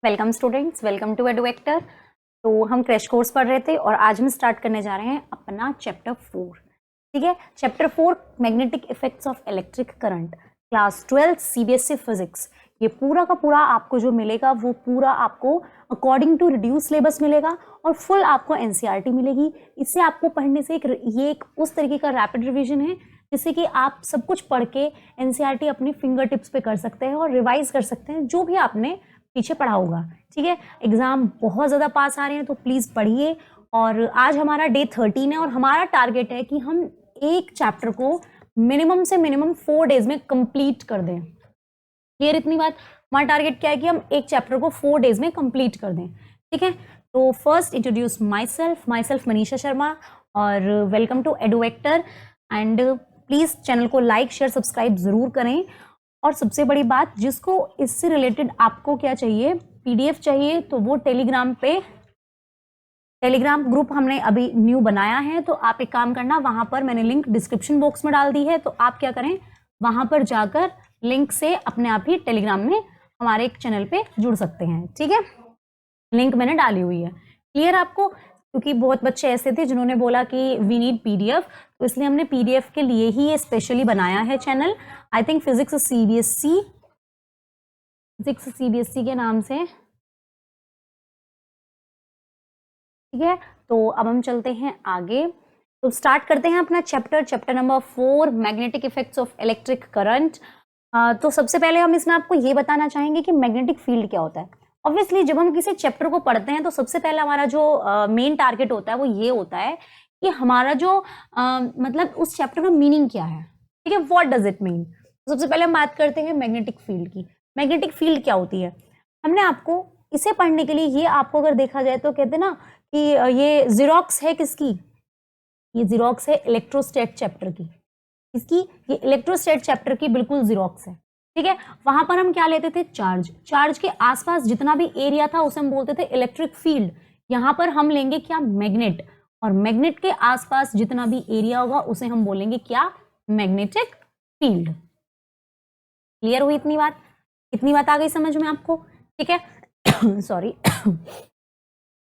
Welcome students, welcome to Eduvector. तो हम crash course पढ़ रहे थे और आज हम स्टार्ट करने जा रहे हैं अपना चैप्टर 4। ठीक है, chapter 4 magnetic effects of electric current, class 12 CBSE physics. ये पूरा का पूरा आपको जो मिलेगा वो पूरा आपको अकॉर्डिंग टू रिड्यूस सिलेबस मिलेगा और फुल आपको एनसीईआरटी मिलेगी। इससे आपको पढ़ने से एक उस तरीके का रैपिड रिवीजन है जिससे कि आप सब कुछ पढ़ के एनसीईआरटी अपनी फिंगर टिप्स पे कर सकते हैं और रिवाइज कर सकते हैं जो भी आपने पीछे पढ़ा होगा। ठीक है, एग्जाम बहुत ज़्यादा पास आ रहे हैं तो प्लीज़ पढ़िए। और आज हमारा डे 13 है और हमारा टारगेट है कि हम एक चैप्टर को मिनिमम से मिनिमम 4 डेज में कंप्लीट कर दें। क्लियर इतनी बात? हमारा टारगेट क्या है कि हम एक चैप्टर को 4 डेज में कंप्लीट कर दें। ठीक है, तो first introduce myself Manisha Sharma और welcome to Eduvector. And please channel को लाइक शेयर सब्सक्राइब ज़रूर करें। और सबसे बड़ी बात, जिसको इससे रिलेटेड आपको क्या चाहिए, पीडीएफ चाहिए, तो वो टेलीग्राम ग्रुप हमने अभी न्यू बनाया है। तो आप एक काम करना, वहां पर मैंने लिंक डिस्क्रिप्शन बॉक्स में डाल दी है, तो आप क्या करें, वहां पर जाकर लिंक से अपने आप ही टेलीग्राम में हमारे एक चैनल पे जुड़ सकते हैं। ठीक है, लिंक मैंने डाली हुई है। क्लियर आपको? क्योंकि बहुत बच्चे ऐसे थे जिन्होंने बोला कि वी नीड पीडीएफ, तो इसलिए हमने पीडीएफ के लिए ही ये स्पेशली बनाया है channel. I think physics CBSE के नाम से। ठीक है, तो अब हम चलते हैं आगे। तो स्टार्ट करते हैं अपना chapter number 4 magnetic effects of electric current. तो सबसे पहले हम इसमें आपको ये बताना चाहेंगे कि मैग्नेटिक फील्ड क्या होता है। ऑब्वियसली जब हम किसी चैप्टर को पढ़ते हैं तो सबसे पहले हमारा जो मेन टारगेट होता है वो ये होता है कि हमारा जो मतलब उस चैप्टर का मीनिंग क्या है। ठीक है, व्हाट डज इट मीन। सबसे पहले हम बात करते हैं मैग्नेटिक फील्ड की। मैग्नेटिक फील्ड क्या होती है? हमने आपको इसे पढ़ने के लिए, ये आपको अगर देखा जाए तो कहते हैं ना कि ये जीरोक्स है किसकी, ये जीरोक्स है इलेक्ट्रोस्टैट चैप्टर की। इसकी ये इलेक्ट्रोस्टैट चैप्टर की बिल्कुल जीरोक्स है। ठीक है, वहां पर हम क्या लेते थे, चार्ज के आसपास जितना भी एरिया था उसे हम बोलते थे इलेक्ट्रिक फील्ड। यहां पर हम लेंगे क्या, मैग्नेट, और मैग्नेट के आसपास जितना भी एरिया होगा उसे हम बोलेंगे क्या, मैग्नेटिक फील्ड। क्लियर हुई इतनी बात? इतनी बात आ गई समझ में आपको? ठीक है सॉरी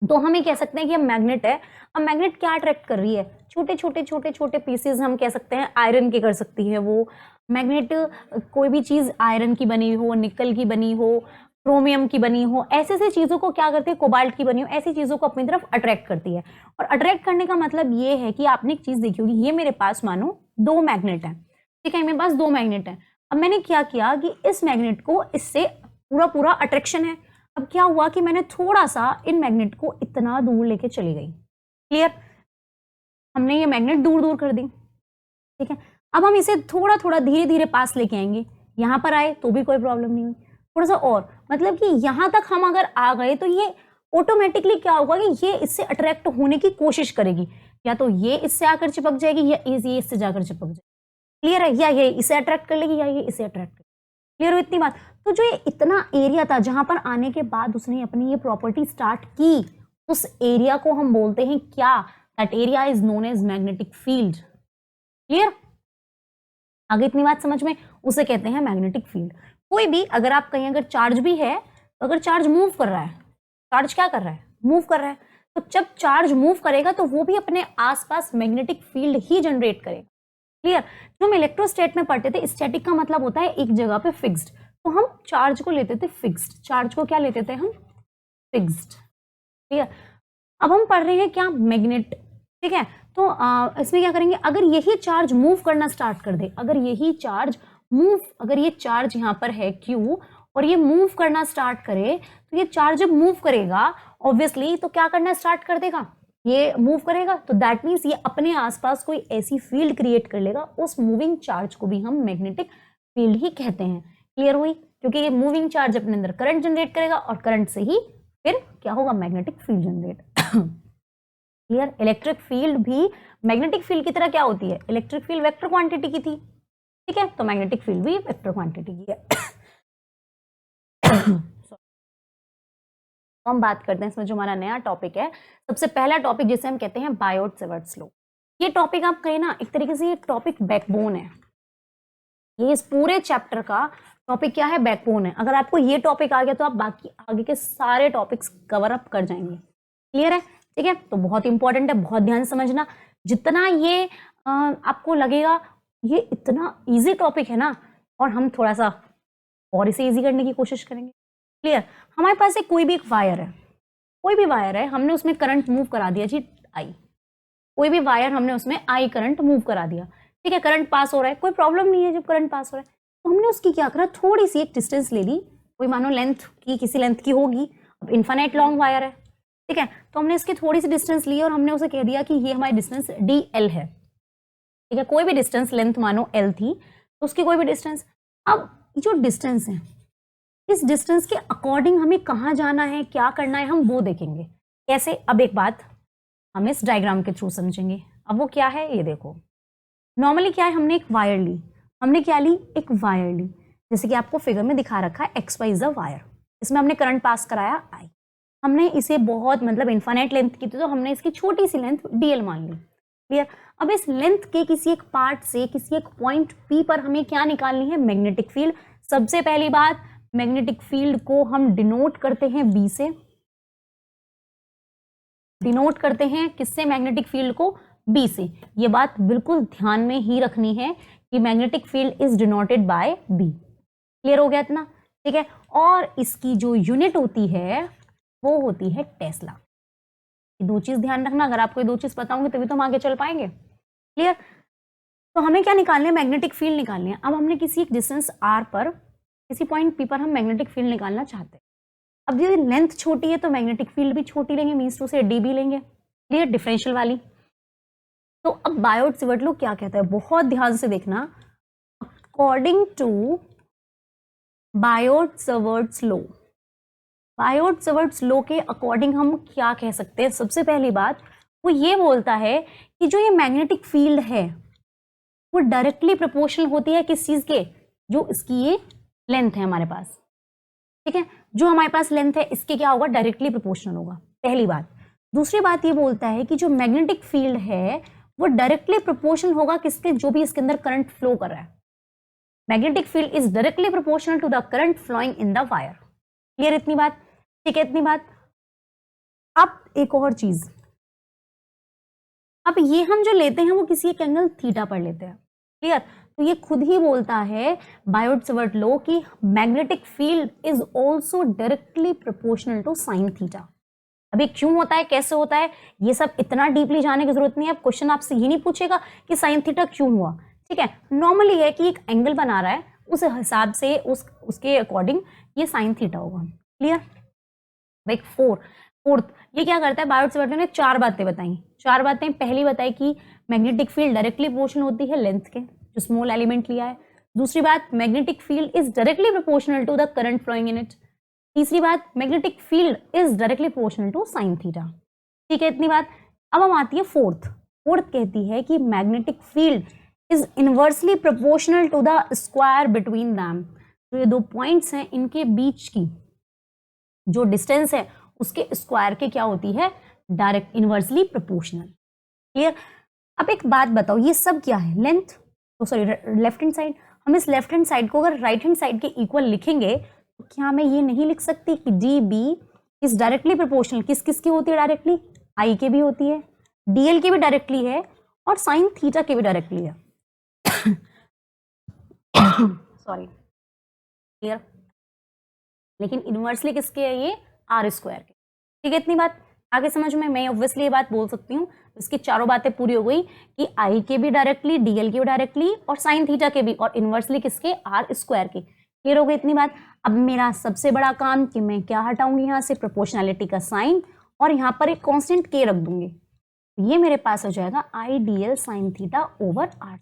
तो हम ये कह सकते हैं कि हम मैग्नेट है। अब मैग्नेट क्या अट्रैक्ट कर रही है, छोटे पीसेस हम कह सकते हैं आयरन के कर सकती है वो मैग्नेट। कोई भी चीज आयरन की बनी हो, निकल की बनी हो, क्रोमियम की बनी हो, ऐसे ऐसी चीजों को क्या करती है, कोबाल्ट की बनी हो, ऐसी चीजों को अपनी तरफ अट्रैक्ट करती है। और अट्रैक्ट करने का मतलब ये है कि आपने एक चीज देखी होगी, ये मेरे पास मानो 2 मैग्नेट है। ठीक है, मेरे पास 2 मैग्नेट है। अब मैंने क्या किया कि इस मैग्नेट को इससे पूरा अट्रैक्शन है। अब क्या हुआ कि मैंने थोड़ा सा इन मैग्नेट को इतना दूर लेके चली गई। क्लियर? हमने ये मैग्नेट दूर कर दी। ठीक है, अब हम इसे थोड़ा धीरे पास लेके आएंगे। यहां पर आए तो भी कोई प्रॉब्लम नहीं हुई, थोड़ा सा और, मतलब कि यहां तक हम अगर आ गए तो ये ऑटोमेटिकली क्या होगा कि ये इससे अट्रैक्ट होने की कोशिश करेगी। या तो ये इससे आकर चिपक जाएगी या ये इससे जाकर चिपक जाएगी। क्लियर है? या ये इसे अट्रैक्ट कर लेगी या ये इसे अट्रैक्ट कर। क्लियर हो इतनी बात? तो जो ये इतना एरिया था जहां पर आने के बाद उसने अपनी ये प्रॉपर्टी स्टार्ट की, उस एरिया को हम बोलते हैं क्या, that area is known as magnetic field. Clear? आगे इतनी बात समझ में? उसे कहते हैं मैग्नेटिक फील्ड। कोई भी अगर आप कहीं अगर चार्ज भी है, तो अगर चार्ज मूव कर रहा है, चार्ज क्या कर रहा है, मूव कर रहा है, तो जब चार्ज मूव करेगा तो वो भी अपने आसपास मैग्नेटिक फील्ड ही जनरेट करेगा। क्लियर? जो हम इलेक्ट्रोस्टैट में पढ़ते थे, स्टैटिक का मतलब होता है एक जगह पे फिक्स्ड, तो हम चार्ज को लेते थे फिक्स्ड, चार्ज को क्या लेते थे हम, फिक्स्ड। क्लियर? अब हम पढ़ रहे हैं क्या, मैग्नेट। ठीक है, तो इसमें क्या करेंगे, अगर यही चार्ज मूव करना स्टार्ट कर दे, अगर ये चार्ज यहाँ पर है Q और ये मूव करना स्टार्ट करे, तो ये चार्ज जब मूव करेगा ऑब्वियसली तो क्या करना स्टार्ट कर देगा, ये मूव करेगा, तो दैट मीन्स ये अपने आसपास कोई ऐसी फील्ड क्रिएट कर लेगा। उस मूविंग चार्ज को भी हम मैग्नेटिक फील्ड ही कहते हैं। क्लियर हुई? क्योंकि ये मूविंग चार्ज अपने अंदर करंट जनरेट करेगा और करंट से ही फिर क्या होगा, magnetic field generate. Clear? Electric field भी मैग्नेटिक फील्ड की तरह क्या होती है, इलेक्ट्रिक फील्ड वेक्टर क्वांटिटी की थी। ठीक है, तो मैग्नेटिक फील्ड भी वेक्टर क्वांटिटी की है। तो हम बात करते हैं इसमें जो हमारा नया टॉपिक है, सबसे पहला टॉपिक जिसे हम कहते हैं बायोट-सेवर्ट्स लॉ। ये टॉपिक आप कहें ना, एक तरीके से ये टॉपिक बैकबोन है, ये इस पूरे चैप्टर का टॉपिक क्या है, बैकबोन है। अगर आपको ये टॉपिक आ गया तो आप बाकी आगे के सारे टॉपिक्स कवर अप कर जाएंगे। क्लियर है? ठीक है, तो बहुत इंपॉर्टेंट है, बहुत ध्यान से समझना। जितना ये आपको लगेगा ये इतना इजी टॉपिक है ना, और हम थोड़ा सा और इसे इजी करने की कोशिश करेंगे। क्लियर? हमारे पास एक कोई भी एक वायर है, कोई भी वायर है, हमने उसमें करंट मूव करा दिया जी आई। कोई भी वायर हमने उसमें आई करंट मूव करा दिया, ठीक है, करंट पास हो रहा है, कोई प्रॉब्लम नहीं है जब करंट पास हो रहा है। तो हमने उसकी क्या करा, थोड़ी सी एक डिस्टेंस ले ली, कोई मानो लेंथ की, किसी लेंथ की होगी, अब इन्फिनिट लॉन्ग वायर है, ठीक है, तो हमने इसकी थोड़ी सी डिस्टेंस ली और हमने उसे कह दिया कि ये हमारी डिस्टेंस DL है। ठीक है, कोई भी डिस्टेंस, लेंथ मानो L थी तो उसकी कोई भी डिस्टेंस। अब जो डिस्टेंस है, इस डिस्टेंस के अकॉर्डिंग हमें कहाँ जाना है, क्या करना है, हम वो देखेंगे। कैसे? अब एक बात हम इस डायग्राम के थ्रू समझेंगे। अब वो क्या है ये देखो। नॉर्मली क्या है, हमने एक वायर ली, हमने क्या ली, एक वायर ली, जैसे कि आपको फिगर में दिखा रखा है, XY इज अ वायर, इसमें हमने करंट पास कराया I। हमने इसे बहुत मतलब इन्फिनिट लेंथ की थी तो हमने इसकी छोटी सी लेंथ DL मान ली। क्लियर? अब इस लेंथ के किसी एक पार्ट से किसी एक पॉइंट P पर हमें क्या निकालनी है, मैग्नेटिक फील्ड। सबसे पहली बात, मैग्नेटिक फील्ड को हम डिनोट करते हैं B से, डिनोट करते हैं किससे, मैग्नेटिक फील्ड को B से। ये बात बिल्कुल ध्यान में ही रखनी है कि magnetic field is denoted by B। Clear हो गया इतना? ठीक है, और इसकी जो यूनिट होती है वो होती है टेस्ला। दो चीज ध्यान रखना, अगर आपको ये दो चीज पता होंगे तभी तो हम आगे चल पाएंगे। क्लियर? तो हमें क्या निकालना है, मैग्नेटिक फील्ड निकालनी है। अब हमने किसी एक डिस्टेंस R पर, किसी पॉइंट P पर हम मैग्नेटिक फील्ड निकालना चाहते हैं। अब यदि लेंथ छोटी है तो मैग्नेटिक फील्ड भी छोटी लेंगे, मीन्स टू से DB लेंगे। क्लियर? डिफरेंशियल वाली। तो अब बायोट-सावर्ट लॉ क्या कहता है, बहुत ध्यान से देखना। According to Biot Savart law, Biot Savart law के अकॉर्डिंग हम क्या कह सकते हैं, सबसे पहली बात वो ये बोलता है कि जो ये मैग्नेटिक फील्ड है वो डायरेक्टली प्रोपोर्शनल होती है किस चीज के, जो इसकी ये लेंथ है हमारे पास। ठीक है, जो हमारे पास लेंथ है इसके क्या होगा, डायरेक्टली प्रोपोर्शनल होगा, पहली बात। दूसरी बात ये बोलता है कि जो मैग्नेटिक फील्ड है वो डायरेक्टली प्रोपोर्शनल होगा किसके, जो भी इसके अंदर करंट फ्लो कर रहा है। Magnetic field is directly proportional to the current flowing in the wire. Clear इतनी बात? ठीक है, इतनी बात। अब एक और चीज, अब ये हम जो लेते हैं वो किसी एक एंगल थीटा पर लेते हैं। क्लियर? तो ये खुद ही बोलता है बायोट-सावर्ट लॉ कि magnetic field is also directly proportional to sine theta. अभी क्यों होता है, कैसे होता है, ये सब इतना डीपली जाने की जरूरत नहीं है। क्वेश्चन आपसे ये नहीं पूछेगा कि साइन थीटा क्यों हुआ। ठीक है, नॉर्मली है कि एक एंगल बना रहा है, उस हिसाब से उसके अकॉर्डिंग ये साइन थीटा होगा। क्लियर? लाइक फोर्थ ये क्या करता है, बायोट-सावर्ट ने चार बातें बताई। चार बातें, पहली बताई कि मैग्नेटिक फील्ड डायरेक्टली प्रोपोर्शनल होती है लेंथ के, जो स्मॉल एलिमेंट लिया है। दूसरी बात, magnetic field is directly proportional to the current flowing in it. तीसरी बात, magnetic field is directly proportional to sine theta. ठीक है, इतनी बात। अब हम आती है फोर्थ कहती है कि magnetic field is inversely proportional to the square between them. तो ये दो पॉइंट्स हैं, इनके बीच की जो डिस्टेंस है उसके स्क्वायर के क्या होती है, डायरेक्ट इनवर्सली प्रोपोर्शनल। क्लियर? अब एक बात बताओ, ये सब क्या है, लेंथ, तो सॉरी लेफ्ट हैंड साइड। हम इस लेफ्ट हैंड साइड को अगर राइट हैंड साइड के इक्वल लिखेंगे तो क्या मैं ये नहीं लिख सकती कि DB इज डायरेक्टली प्रोपोर्शनल, किस किस की होती है डायरेक्टली, I के भी होती है, DL के भी डायरेक्टली है, और साइन थीटा के भी डायरेक्टली है। सॉरी। क्लियर? लेकिन इनवर्सली किसके है, ये R स्क्वायर के। ठीक है, इतनी बात आगे समझ में। मैं ऑब्वियसली ये बात बोल सकती हूँ, इसकी चारों बातें पूरी हो गई कि I के भी डायरेक्टली, DL के भी डायरेक्टली, और साइन थीटा के भी, और इनवर्सली किसके, R स्क्वायर के। क्लियर हो गई इतनी बात? अब मेरा सबसे बड़ा काम कि मैं क्या हटाऊंगी यहाँ से, प्रोपोर्शनैलिटी का साइन, और यहाँ पर एक कांस्टेंट K रख दूंगी। ये मेरे पास हो जाएगा IDL sign theta over R।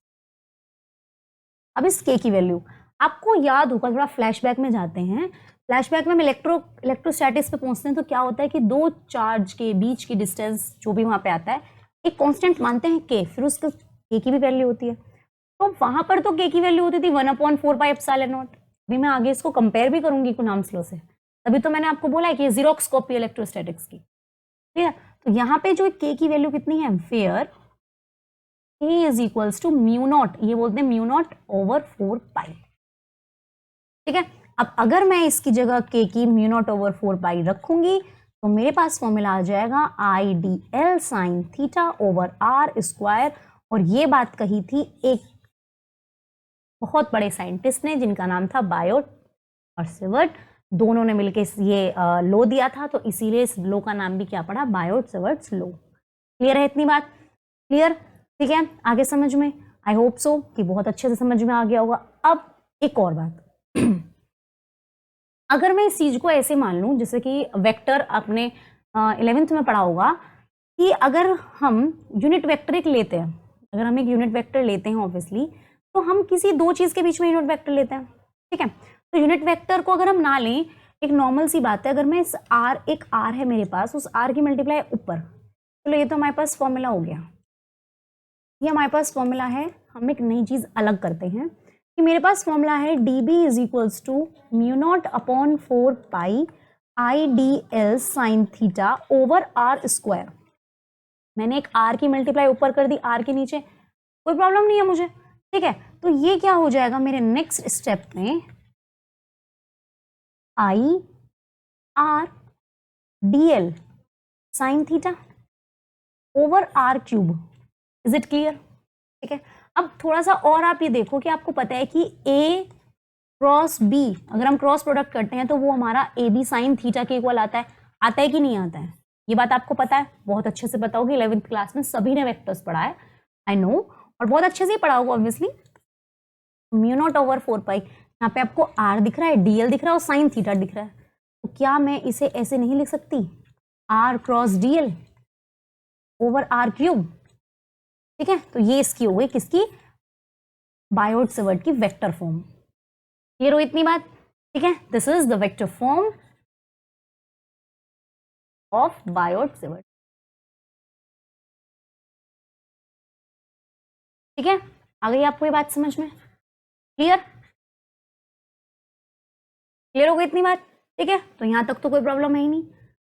अब इस K की वैल्यू आपको याद होगा, थोड़ा फ्लैशबैक में जाते हैं। फ्लैशबैक में हम इलेक्ट्रोस्टैटिक्स पे पहुंचते हैं तो क्या होता है कि दो चार्ज के बीच की डिस्टेंस जो भी वहां पे आता है, एक कांस्टेंट मानते हैं K, फिर उसके K की भी वैल्यू होती है। तो वहां पर तो K की वैल्यू होती थी 1/4πε0। अभी मैं आगे इसको कंपेयर भी करूंगी कुनाम्स लॉ से, तभी तो मैंने आपको बोला है कि ये जीरोक्स कॉपी इलेक्ट्रोस्टैटिक्स की। ठीक है, तो यहाँ पे जो K की वैल्यू कितनी है, where K is equals to mu naught, ये बोलते हैं म्यू नॉट ओवर 4π। ठीक है। अब अगर मैं इसकी जगह k की म्यू नॉट ओवर 4 पाई रखूंगी तो मेरे पास फॉर्मूला आ जाएगा I D L sine theta over R square. और ये बात कही थी एक बहुत बड़े साइंटिस्ट ने जिनका नाम था बायोट और सिवर्ट, दोनों ने मिलकर ये लो दिया था, तो इसीलिए इस लो का नाम भी क्या पड़ा, बायोट सिवर्ट्स लो। क्लियर है इतनी बात? क्लियर? ठीक है, आगे समझ में? आई होप सो कि बहुत अच्छे से समझ में आ गया होगा। अब एक और बात अगर मैं इस चीज को ऐसे मान लूं जैसे कि वेक्टर आपने 11th में पढ़ा होगा कि अगर हम यूनिट वेक्टर एक लेते हैं, अगर हम एक यूनिट वेक्टर लेते हैं ऑब्वियसली, तो हम किसी दो चीज के बीच में यूनिट वेक्टर लेते हैं। ठीक है, तो यूनिट वेक्टर को अगर हम ना लें, एक नॉर्मल सी बात है, अगर मैं इस आर, एक आर है मेरे पास, उस आर की मल्टीप्लाई ऊपर, चलो ये तो हमारे पास फॉर्मूला हो गया, ये हमारे पास फॉर्मूला है। हम एक नई चीज अलग करते हैं कि मेरे पास फॉर्मूला है D B is equals to mu naught upon 4 pi I D L sine theta over R square. मैंने एक आर की मल्टीप्लाई ऊपर कर दी, आर के नीचे, कोई प्रॉब्लम नहीं है मुझे। ठीक है, तो ये क्या हो जाएगा मेरे नेक्स्ट स्टेप में, I R D L sine theta over R cube. Is it clear? ठीक है, अब थोड़ा सा और आप ये देखो कि आपको पता है कि ए क्रॉस बी, अगर हम क्रॉस प्रोडक्ट करते हैं तो वो हमारा ए बी साइन थीटा के इक्वल आता है कि नहीं आता है? ये बात आपको पता है, बहुत अच्छे से पता होगी, 11th क्लास में सभी ने वेक्टर्स पढ़ा है, आई नो, और बहुत अच्छे से ही पढ़ा होगा ऑब्वियसली। म्यू नॉट ओवर 4 पाई, यहाँ पे आपको आर दिख रहा है, डीएल दिख रहा है और साइन थीटा दिख रहा है, तो क्या मैं इसे ऐसे नहीं लिख सकती, R cross DL over R cube? ठीक है, तो ये इसकी हो गई, किसकी, बायोट सिवर्ट की वेक्टर फॉर्म। क्लियर हो इतनी बात? ठीक है, this is the vector form of Biot Savart. ठीक है, आ गई आपको ये बात समझ में? क्लियर? क्लियर हो गई इतनी बात? ठीक है, तो यहां तक तो कोई प्रॉब्लम है ही नहीं।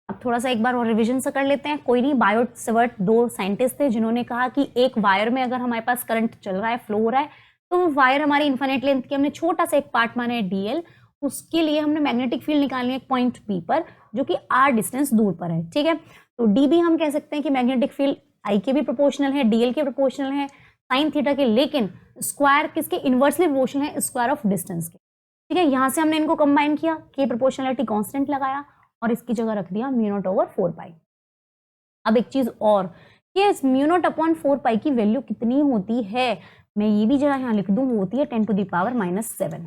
अब थोड़ा सा एक बार और रिवीजन से कर लेते हैं। कोई नहीं, बायोट सिवर्ट दो साइंटिस्ट थे जिन्होंने कहा कि एक वायर में अगर हमारे पास करंट चल रहा है, फ्लो हो रहा है, तो वो वायर हमारी इन्फिनिट लेंथ की, हमने छोटा सा एक पार्ट माना है डीएल, उसके लिए हमने मैग्नेटिक फील्ड निकालनी है पॉइंट पी पर, जो कि आर डिस्टेंस दूर पर है। ठीक है, तो डी भी हम कह सकते हैं कि मैग्नेटिक फील्ड आई के भी प्रोपोर्शनल है, डीएल के प्रोपोर्शनल है, साइन थीटा के, लेकिन स्क्वायर किसके, इनवर्सली प्रोपोर्शनल है स्क्वायर ऑफ डिस्टेंस के। ठीक है, यहां से हमने इनको कंबाइन किया, के प्रोपोर्शनलिटी कांस्टेंट लगाया और इसकी जगह रख दिया म्यू नॉट ओवर 4 पाई। अब एक चीज और, कि इस म्यू नॉट अपॉन 4 पाई की वैल्यू कितनी होती है, मैं ये भी जरा यहाँ लिख दूं, वो होती है 10⁻⁻⁷।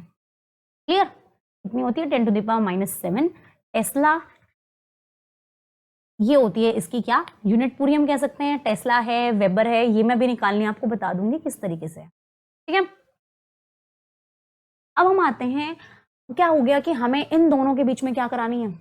क्लियर? कितनी होती है? 10⁻⁻⁷। टेस्ला ये होती है इसकी क्या यूनिट, पूरी हम कह सकते हैं, टेस्ला है, वेबर है, ये मैं भी निकालनी आपको बता दूंगी किस तरीके से। ठीक है, अब हम आते हैं, क्या हो गया कि हमें इन दोनों के बीच में क्या करानी है,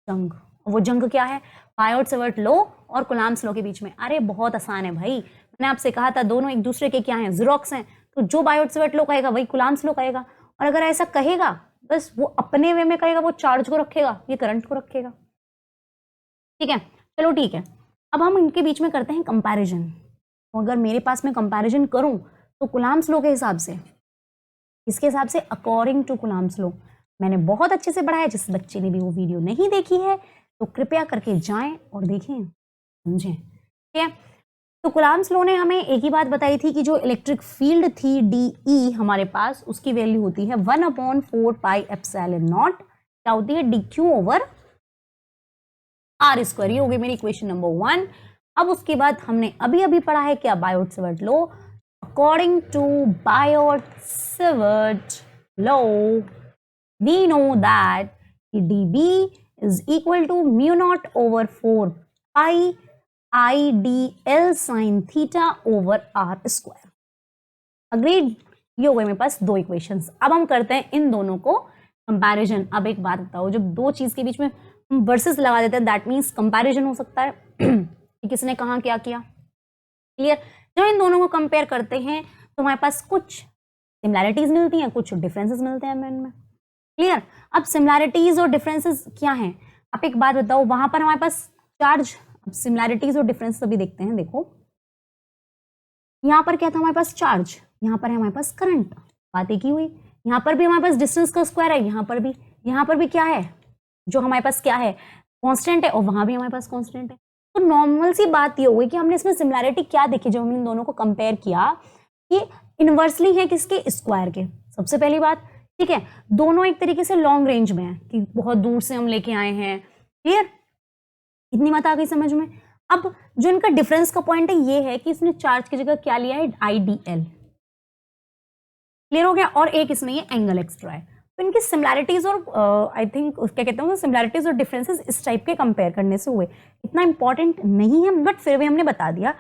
जंग। वो जंग क्या है, बायोट सिवर्ट लो और कुलाम्स लो के बीच में। अरे बहुत आसान है भाई, मैंने आपसे कहा था दोनों एक दूसरे के क्या हैं, ज़ीरोक्स हैं, तो जो बायोट सिवर्ट लो कहेगा वही कुलाम्स लो कहेगा, और अगर ऐसा कहेगा बस वो अपने वे में कहेगा, वो चार्ज को रखेगा, ये करंट को रखेगा। ठीक है, चलो ठीक है, अब हम इनके बीच में करते हैं कंपैरिजन। तो अगर मेरे पास में कंपैरिजन करूं तो कुलाम्स लो के हिसाब से, इसके हिसाब से अकॉर्डिंग टू कुलाम्स लो, मैंने बहुत अच्छे से पढ़ाया, जिस बच्चे ने भी वो वीडियो नहीं देखी है तो कृपया करके जाएं और देखें, समझें। ठीक है, तो कुलाम्स लो ने हमें एक ही बात बताई थी कि जो इलेक्ट्रिक फील्ड थी डी ई हमारे पास, उसकी वैल्यू होती है 1/4 पाई एप्सिलॉन नॉट, क्या होती है, D Q over R square. ये हो गई मेरी इक्वेशन नंबर 1। अब उसके बाद हमने अभी अभी पढ़ा है क्या, Biot Savart law. According to Biot Savart law we know that dB is equal to mu naught over 4 pi IDL sin theta over r square। Agreed? ये हो गए मेरे पास दो इक्वेशंस। अब हम करते हैं इन दोनों को कंपैरिजन। अब एक बात बताओ, जब दो चीज के बीच में हम वर्सेस लगा देते हैं, दैट मीन्स कंपैरिजन हो सकता है कि किसने कहाँ क्या किया। क्लियर? जब इन दोनों को कंपेयर करते हैं तो हमारे पास कुछ सिमिलैरिटीज मिलती हैं, कुछ डिफरेंसेस मिलते हैं इनमें। क्लियर? अब सिमिलैरिटीज और डिफरेंसेस क्या हैं, आप एक बात बताओ, वहां पर हमारे पास चार्ज, अब सिमिलैरिटीज और डिफरेंसेस अभी देखते हैं। देखो यहां पर क्या था हमारे पास, चार्ज, यहां पर है हमारे पास करंट, बात एक ही हुई। यहाँ पर भी हमारे पास डिस्टेंस का स्क्वायर है, यहाँ पर भी क्या है, जो हमारे पास क्या है, कांस्टेंट है, और वहां भी हमारे पास कांस्टेंट है। तो नॉर्मल सी बात ये हो गई कि हमने इसमें सिमिलैरिटी क्या देखी जब हमने इन दोनों को कंपेयर किया, कि इनवर्सली है किसके, स्क्वायर के। सबसे पहली बात, ठीक है, दोनों एक तरीके से लॉन्ग रेंज में है कि बहुत दूर से हम लेके आए हैं। क्लियर, इतनी बात आ गई समझ में। अब जो इनका डिफरेंस का पॉइंट है ये है कि इसने चार्ज की जगह क्या लिया है, आईडीएल। क्लियर हो गया, और एक इसमें ये एंगल एक्स्ट्रा है। तो इनकी सिमिलैरिटीज और आई थिंक क्या कहते हैं, सिमिलैरिटीज और डिफरेंसेस इस टाइप के कंपेयर करने से हुए। इतना इंपॉर्टेंट नहीं है, बट फिर भी हमने बता दिया।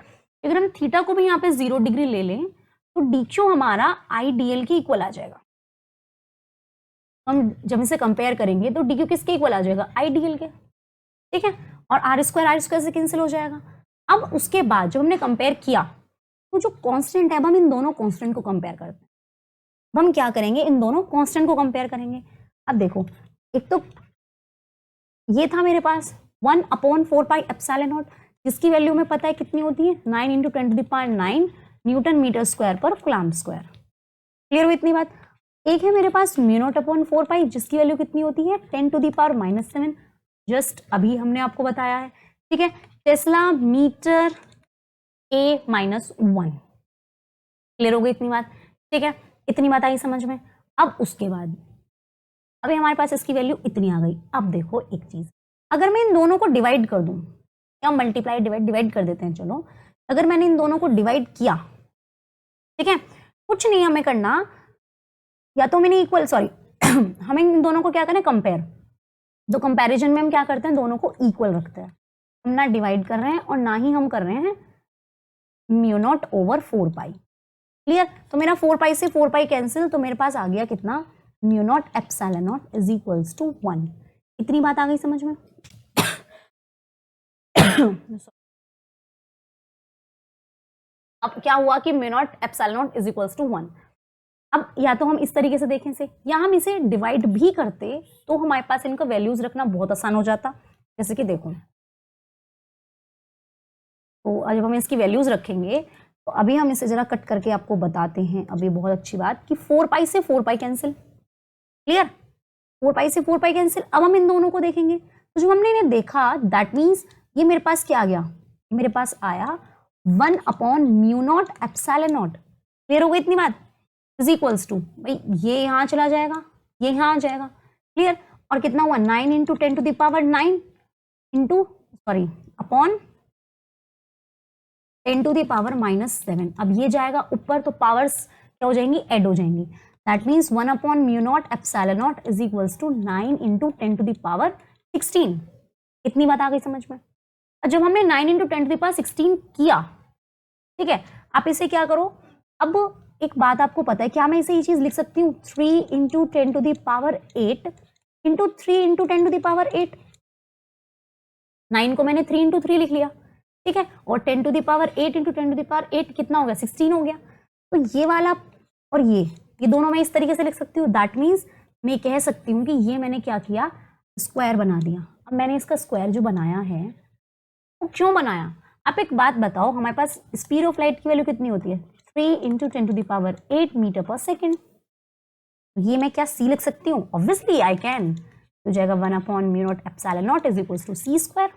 अगर हम थीटा को भी यहाँ पे 0 डिग्री ले लें तो डीक्यू हमारा आईडीएल के इक्वल आ जाएगा। हम जब इसे कंपेयर करेंगे तो डीक्यू किसके इक्वल आ जाएगा, आईडीएल के। ठीक है, और आर स्क्वायर से कैंसिल हो जाएगा। अब उसके बाद जब हमने कंपेयर किया तो जो कांस्टेंट है, अब हम इन दोनों कांस्टेंट को कंपेयर करते हैं। अब हम क्या करेंगे, इन दोनों कांस्टेंट को कंपेयर करेंगे। अब देखो, एक तो ये था मेरे पास 1/4 पाई एप्सिलॉन नॉट, जिसकी वैल्यू में पता है कितनी होती है, 9 × 10⁹ न्यूटन मीटर स्क्वायर पर कूलम्ब स्क्वायर। क्लियर हुई इतनी बात। एक है मेरे पास μ0/4 पाई, जिसकी वैल्यू कितनी होती है 10⁻⁻7, जस्ट अभी हमने आपको बताया है। ठीक है, टेस्ला मीटर A-1। क्लियर हो गई इतनी बात। ठीक है, इतनी बात आई समझ में। अब उसके बाद अभी हमारे पास इसकी वैल्यू इतनी आ गई। अब देखो एक चीज, अगर मैं इन दोनों को डिवाइड कर दूं, या मल्टीप्लाई डिवाइड कर देते हैं, चलो अगर मैंने इन दोनों को डिवाइड किया, ठीक है, कुछ नहीं हमें करना, या तो मैंने इक्वल, सॉरी हमें इन दोनों को क्या करना है, कंपेयर। तो कंपैरिजन में हम क्या करते हैं, दोनों को इक्वल रखते हैं। हम ना डिवाइड कर रहे हैं और ना ही हम कर रहे हैं μ0/4 पाई। क्लियर, तो मेरा 4 पाई से 4 पाई कैंसिल, तो मेरे पास आ गया कितना, μ0ε0 = 1। इतनी बात आ गई समझ में। अब क्या हुआ कि μ0ε0 = 1। अब या तो हम इस तरीके से देखें से, या हम इसे डिवाइड भी करते तो हमारे पास इनका वैल्यूज रखना बहुत आसान हो जाता। जैसे कि देखो, तो जब हम इसकी वैल्यूज रखेंगे तो अभी हम इसे जरा कट करके आपको बताते हैं। अभी बहुत अच्छी बात कि 4 पाई से 4 पाई कैंसिल। क्लियर, 4 पाई से 4 पाई कैंसिल। अब हम इन दोनों को देखेंगे, तो जो हमने इन्हें देखा, दैट मीन्स ये मेरे पास क्या आ गया, मेरे पास आया 1/μ0ε0। क्लियर हो गई इतनी बात, = भाई ये यहाँ चला जाएगा, ये यहाँ आ जाएगा। क्लियर, और कितना हुआ, 9 × 10⁹ सॉरी अपॉन 10⁻⁻7। अब ये जाएगा ऊपर तो पावर्स क्या हो जाएंगी, ऐड हो जाएंगी। That means 1/μ0ε0 = 9 × 10⁻16। इतनी बात आ गई समझ में। और जब हमने 9 × 10⁻16 किया, ठीक है, आप इसे क्या करो, अब एक बात आपको पता है, क्या मैं इसे ये चीज लिख सकती हूँ 3 × 10⁸ इंटू 3 × 10⁸। 9 को मैंने 3 × 3 लिख लिया, ठीक है, और 10⁸ × 10⁸ कितना हो गया, 16 हो गया। तो ये वाला और ये दोनों मैं इस तरीके से लिख सकती हूँ। दैट मीन्स मैं कह सकती हूँ कि ये मैंने क्या किया, स्क्वायर बना दिया। अब मैंने इसका स्क्वायर जो बनाया है वो क्यों बनाया, आप एक बात बताओ, हमारे पास स्पीड ऑफ लाइट की वैल्यू कितनी होती है, 3 × 10⁸ मीटर/सेकेंड। ये मैं क्या सी लिख सकती हूँ, ऑब्वियसली आई कैन। तो जाएगा 1/μ0ε0 = c²।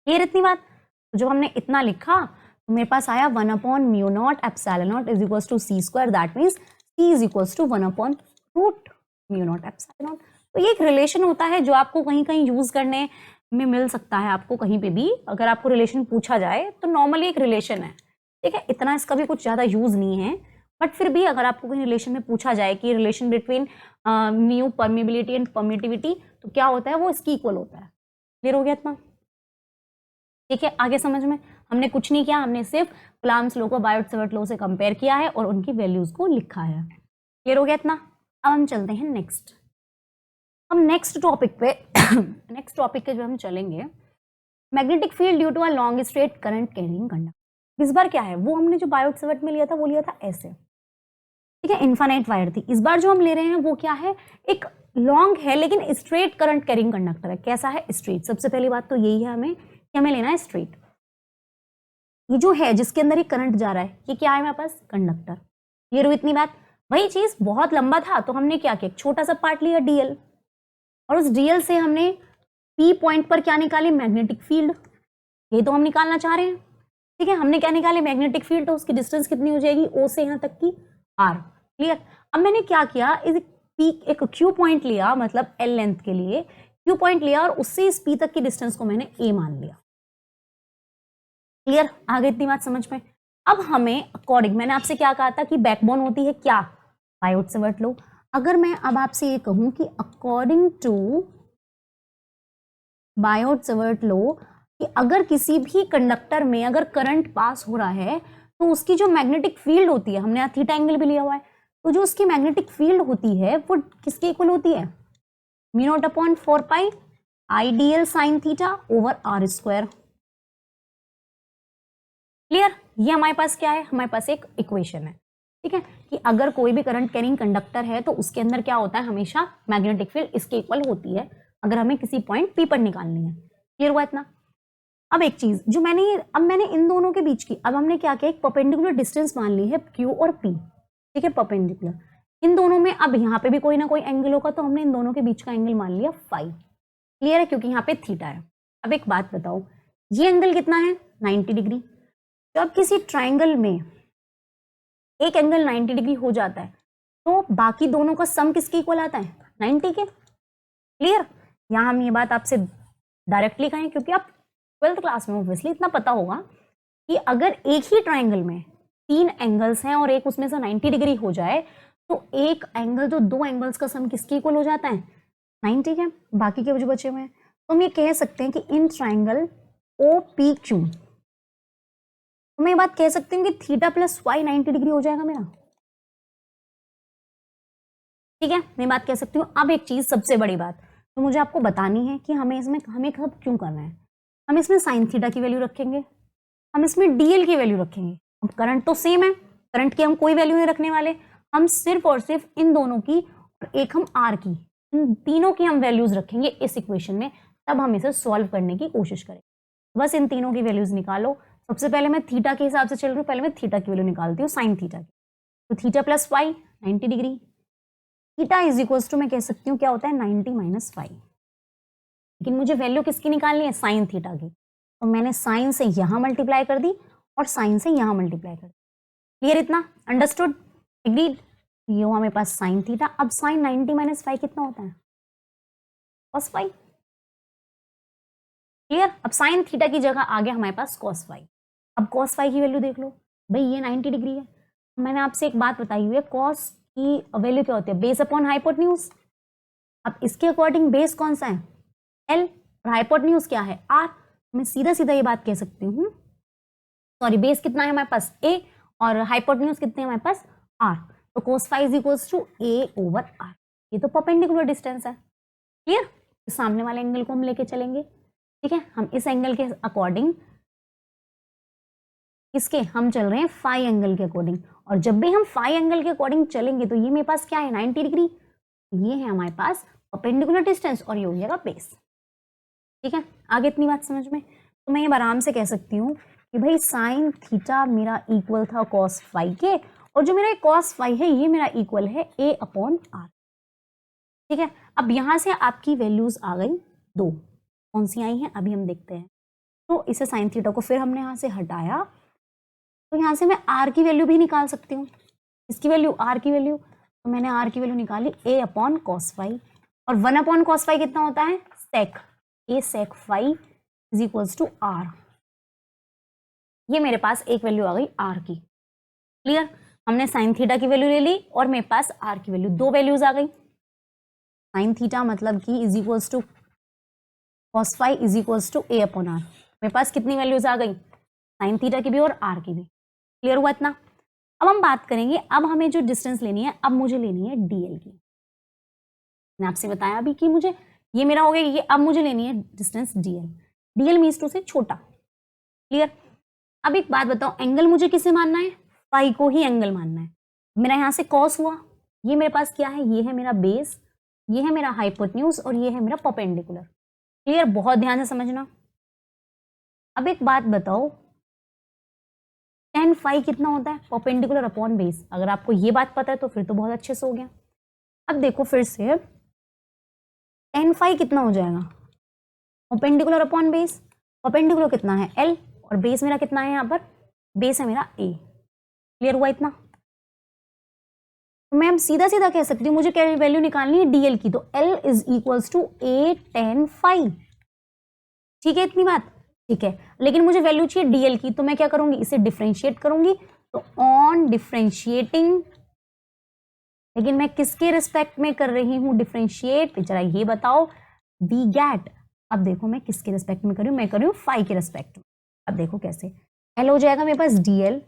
क्लियर इतनी बात। तो जब हमने इतना लिखा तो मेरे पास आया 1/μ0ε0 = c²। That means c = 1/√μ0ε0। तो ये एक रिलेशन होता है जो आपको कहीं कहीं यूज करने में मिल सकता है। आपको कहीं पे भी अगर आपको रिलेशन पूछा जाए तो नॉर्मली एक रिलेशन है, ठीक है, इतना इसका भी कुछ ज्यादा यूज नहीं है, बट फिर भी अगर आपको कहीं रिलेशन में पूछा जाए कि relation between mu permeability and permittivity, तो क्या होता है, वो इसकी इक्वल होता है। क्लियर हो गया इतना, ठीक है। आगे समझ में, हमने कुछ नहीं किया, हमने सिर्फ कूलम्ब्स लॉ को बायोट-सवर्ट लॉ से कंपेयर किया है और उनकी वैल्यूज को लिखा है। क्लियर हो गया इतना। अब हम चलते हैं नेक्स्ट, हम नेक्स्ट टॉपिक पे नेक्स्ट टॉपिक के जो हम चलेंगे, magnetic field due to a long straight current carrying conductor. इस बार क्या है, वो हमने जो बायोट-सवर्ट में लिया था वो लिया था ऐसे, ठीक है, इनफाइनाइट वायर थी। इस बार जो हम ले रहे हैं वो क्या है, एक लॉन्ग है लेकिन स्ट्रेट करंट कैरिंग कंडक्टर है। कैसा है, स्ट्रेट। सबसे पहली बात तो यही है हमें कि हमें लेना है स्ट्रेट। ये जो है जिसके अंदर ये करंट जा रहा है, ये क्या है हमारे पास, कंडक्टर। क्लियर हुई इतनी बात। वही चीज बहुत लंबा था तो हमने क्या किया, एक छोटा सा पार्ट लिया डीएल, और उस डीएल से हमने पी पॉइंट पर क्या निकाले, मैग्नेटिक फील्ड। ये तो हम निकालना चाह रहे हैं, ठीक है। हमने क्या निकाले, मैग्नेटिक फील्ड, तो उसकी डिस्टेंस कितनी हो जाएगी, ओ से यहाँ तक की आर। क्लियर। अब मैंने क्या किया, इस पी एक क्यू पॉइंट लिया, मतलब एल लेंथ के लिए क्यू पॉइंट लिया, और उससे इस पी तक की डिस्टेंस को मैंने ए मान लिया। क्लियर, आ गई इतनी बात समझ में। अब हमें अकॉर्डिंग, मैंने आपसे क्या कहा था कि बैकबोन होती है क्या, बायोट सेवर्ट लो। अगर मैं अब आपसे ये कहूं कि अकॉर्डिंग टू बायोट सेवर्ट लो, कि अगर किसी भी कंडक्टर में अगर करंट पास हो रहा है तो उसकी जो मैग्नेटिक फील्ड होती है, हमने यहाँ थीटा एंगल भी लिया हुआ है, तो जो उसकी मैग्नेटिक फील्ड होती है वो किसके इक्वल होती है, mu naught upon 4 pi I D L sine theta over R square. Clear, ये हमारे पास क्या है, हमारे पास एक इक्वेशन है, ठीक है, कि अगर कोई भी करंट कैरिंग कंडक्टर है तो उसके अंदर क्या होता है, हमेशा मैग्नेटिक फील्ड इसके इक्वल होती है, अगर हमें किसी पॉइंट पी पर निकालनी है। क्लियर हुआ इतना। अब एक चीज जो मैंने इन दोनों के बीच की, अब हमने क्या किया, एक परपेंडिकुलर डिस्टेंस मान ली है क्यू और पी, ठीक है, परपेंडिकुलर इन दोनों में। अब यहाँ पे भी कोई ना कोई एंगल होगा तो हमने इन दोनों के बीच का एंगल मान लिया फाई। क्लियर है, क्योंकि यहाँ पे थीटा है। अब एक बात बताओ, ये एंगल कितना है, 90 डिग्री। जब किसी ट्राइंगल में एक एंगल 90 डिग्री हो जाता है तो बाकी दोनों का सम किसके इक्वल आता है, 90 के। क्लियर, यहाँ हम ये बात आपसे डायरेक्टली कहें, क्योंकि आप 12th क्लास में ऑब्वियसली इतना पता होगा कि अगर एक ही ट्राइंगल में 3 एंगल्स हैं और एक उसमें से 90 डिग्री हो जाए तो एक एंगल, जो 2 एंगल्स का सम किसके इक्वल हो जाता है, 90 के। बाकी के जो बचे हुए हैं, तो हम ये कह सकते हैं कि in triangle O P Q, तो मैं ये बात कह सकती हूँ कि थीटा प्लस वाई 90 डिग्री हो जाएगा मेरा, ठीक है, मैं बात कह सकती हूँ। अब एक चीज सबसे बड़ी बात तो मुझे आपको बतानी है कि हमें इसमें हमें कब क्यों करना है। हम इसमें साइन थीटा की वैल्यू रखेंगे, हम इसमें डीएल की वैल्यू रखेंगे। अब करंट तो सेम है, करंट की हम कोई वैल्यू नहीं रखने वाले, हम सिर्फ और सिर्फ इन दोनों की और एक हम आर की, इन तीनों की हम वैल्यूज रखेंगे इस इक्वेशन में, तब हम इसे सॉल्व करने की कोशिश करेंगे। बस इन तीनों की वैल्यूज निकालो। सबसे पहले मैं थीटा के हिसाब से चल रही हूँ, पहले मैं थीटा की वैल्यू निकालती हूँ, साइन थीटा की। तो theta plus Y 90 degree, theta is equal to मैं कह सकती हूँ क्या होता है, 90 माइनस फाइव। लेकिन मुझे वैल्यू किसकी निकालनी है, साइन थीटा की, तो मैंने साइन से यहां मल्टीप्लाई कर दी और साइन से यहां मल्टीप्लाई कर दी। क्लियर इतना, अंडरस्टूड, एग्रीड। ये हुआ मेरे पास साइन थीटा। अब साइन 90 माइनस फाइव कितना होता है, कॉस फाइव। क्लियर, अब साइन थीटा की जगह आ गया हमारे पास कॉस फाइव। अब कॉस फाइव की वैल्यू देख लो, भाई ये 90 डिग्री है। मैंने आपसे एक बात बताई हुई है, कॉस की वैल्यू क्या होती है, बेस अपॉन हाइपोटेन्यूज। अब इसके अकॉर्डिंग बेस कौन सा है, एल, और हाइपोटेन्यूज क्या है, आर। मैं सीधा सीधा ये बात कह सकती हूँ, सॉरी, बेस कितना है हमारे पास, ए, और हाइपोटेन्यूज कितने हैं हमारे पास, आर। तो cos five is equals to a over R. ये तो परपेंडिकुलर डिस्टेंस है। क्लियर, सामने वाले एंगल को हम लेके चलेंगे, ठीक है, हम इस एंगल के अकॉर्डिंग, इसके हम चल रहे हैं फाई एंगल के अकॉर्डिंग, और जब भी हम फाई एंगल के अकॉर्डिंग चलेंगे तो ये मेरे पास क्या है, 90 डिग्री। ये है हमारे पास परपेंडिकुलर डिस्टेंस और ये हो जाएगा बेस। ठीक है, आगे इतनी बात समझ में। तो मैं ये आराम से कह सकती हूँ कि भाई साइन थीटा मेरा इक्वल था कॉस फाई के, और जो मेरा कॉस फाई है ये मेरा इक्वल है ए अपॉन आर। ठीक है, अब यहां से आपकी वैल्यूज आ गई दो, कौन सी आई हैं अभी हम देखते हैं। तो इसे साइन थीटा को फिर हमने यहां से हटाया, तो यहां से मैं आर की वैल्यू भी निकाल सकती हूँ, इसकी वैल्यू, आर की वैल्यू। तो मैंने आर की वैल्यू निकाली ए अपॉन कॉस फाई, और 1 अपॉन कॉस फाई कितना होता है, sec, a sec phi is equals to R. ये मेरे पास एक वैल्यू आ गई आर की। क्लियर, हमने साइन थीटा की वैल्यू ले ली और मेरे पास आर की वैल्यू, दो वैल्यूज आ गई। साइन थीटा मतलब कि is equals to cos phi is equals to A upon R. मेरे पास कितनी वैल्यूज आ गई, साइन थीटा की भी और आर की भी। क्लियर हुआ इतना। अब हम बात करेंगे, अब हमें जो डिस्टेंस लेनी है, अब मुझे लेनी है डीएल की। मैंने आपसे बताया अभी कि मुझे ये मेरा हो गया, ये अब मुझे लेनी है distance DL. DL means to से छोटा। क्लियर, अब एक बात बताओ, एंगल मुझे किसे मानना है, फाई को ही एंगल मानना है। मेरा यहां से कॉस हुआ, ये मेरे पास क्या है, ये है मेरा बेस, ये है मेरा हाइपोटेन्यूज और ये है मेरा परपेंडिकुलर। क्लियर, बहुत ध्यान से समझना। अब एक बात बताओ, tan phi कितना होता है, परपेंडिकुलर अपॉन बेस। अगर आपको ये बात पता है तो फिर तो बहुत अच्छे से हो गया। अब देखो फिर से tan phi कितना हो जाएगा, परपेंडिकुलर अपॉन बेस। परपेंडिकुलर कितना है L और बेस मेरा कितना है, यहाँ पर बेस है मेरा A। क्लियर हुआ इतना? तो मैं सीधा सीधा कह सकती हूँ मुझे क्या वैल्यू निकालनी है DL की, तो L is equals to A tan phi। ठीक है इतनी बात? ठीक है, लेकिन मुझे वैल्यू चाहिए DL की, तो मैं क्या करूंगी, इसे डिफरेंशिएट करूंगी। तो ऑन डिफरेंशिएटिंग, लेकिन मैं किसके रिस्पेक्ट में कर रही हूं डिफरेंशिएट, जरा ये बताओ। वी गेट, अब देखो मैं किसके रिस्पेक्ट में कर रही हूं, मैं कर रही हूं फाई के रिस्पेक्ट में। अब देखो कैसे, L हो जाएगा मेरे पास DL,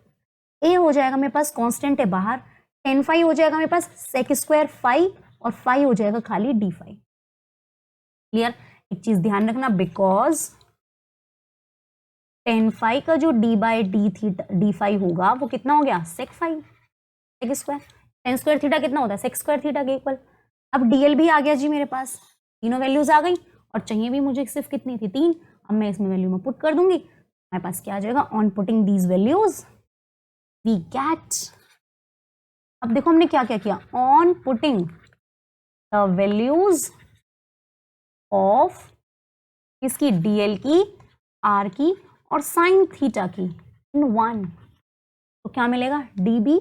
A हो जाएगा मेरे पास कांस्टेंट है बाहर, tan phi हो जाएगा मेरे पास sec स्क्वायर phi, और phi हो जाएगा खाली d phi। क्लियर? एक चीज ध्यान रखना, बिकॉज tan phi का जो d बाई डी थीटा डी फाई होगा वो कितना हो गया, sec phi, sec square. tan square theta कितना होता है, sec स्क्वायर थीटा के इक्वल। अब DL भी आ गया जी मेरे पास, तीनों वैल्यूज आ गई, और चाहिए भी मुझे सिर्फ कितनी थी, 3। अब मैं इसमें वैल्यू में पुट कर दूंगी, मेरे पास क्या आ जाएगा, on putting these values we get. अब देखो हमने क्या क्या किया, on putting the values of इसकी DL की, R की और साइन थीटा की इन 1, तो क्या मिलेगा, DB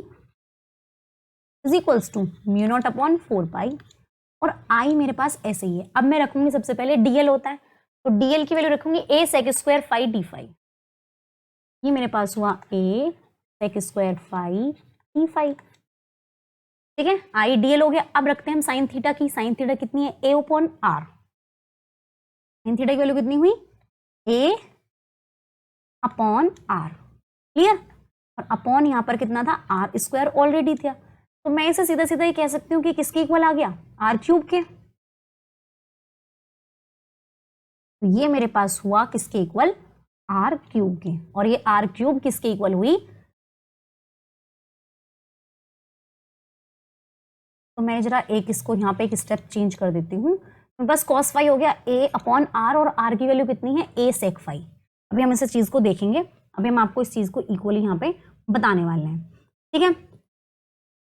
is equals to mu naught upon 4 pi, और I मेरे पास ऐसे ही है। अब मैं रखूंगी सबसे पहले DL होता है, तो DL की वैल्यू रखूंगी A sec square phi D phi. ये मेरे पास हुआ A sec square phi D phi. ठीक है, I DL हो गया। अब रखते हैं हम साइन थीटा की, साइन थीटा कितनी है, A upon R। Sign theta की वैल्यू कितनी हुई, A अपॉन R। क्लियर? और अपॉन यहां पर कितना था, R स्क्वायर ऑलरेडी था, तो मैं इसे सीधा सीधा ही कह सकती हूँ कि किसके इक्वल आ गया, R क्यूब के। तो ये मेरे पास हुआ किसके इक्वल, R क्यूब के। और ये R क्यूब किसके इक्वल हुई, तो मैं जरा एक इसको यहाँ पे एक स्टेप चेंज कर देती हूँ। बस cos फाई हो गया A अपॉन R, और R की वैल्यू कितनी है, A sec फाई। अभी हम इस चीज को देखेंगे, अभी हम आपको इस चीज को इक्वली यहाँ पे बताने वाले हैं। ठीक है,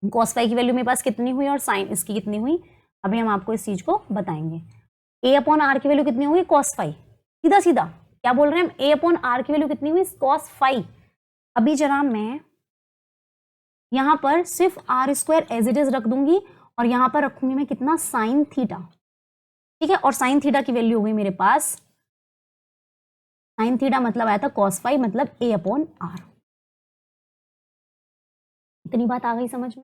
cos फाई की वैल्यू मेरे पास कितनी हुई और साइन इसकी कितनी हुई, अभी हम आपको इस चीज को बताएंगे। A अपॉन R की वैल्यू कितनी हुई, cos फाई। सीधा सीधा क्या बोल रहे हैं हम, A अपॉन R की वैल्यू कितनी हुई, cos फाई। अभी जरा मैं यहां पर सिर्फ R square as it is रख दूंगी, और यहां पर रखूंगी मैं कितना, साइन थीटा। ठीक है, और साइन थीटा की वैल्यू हो गई मेरे पास, साइन थीटा मतलब आया था cos फाई, मतलब A अपॉन R। इतनी बात आ गई समझ में,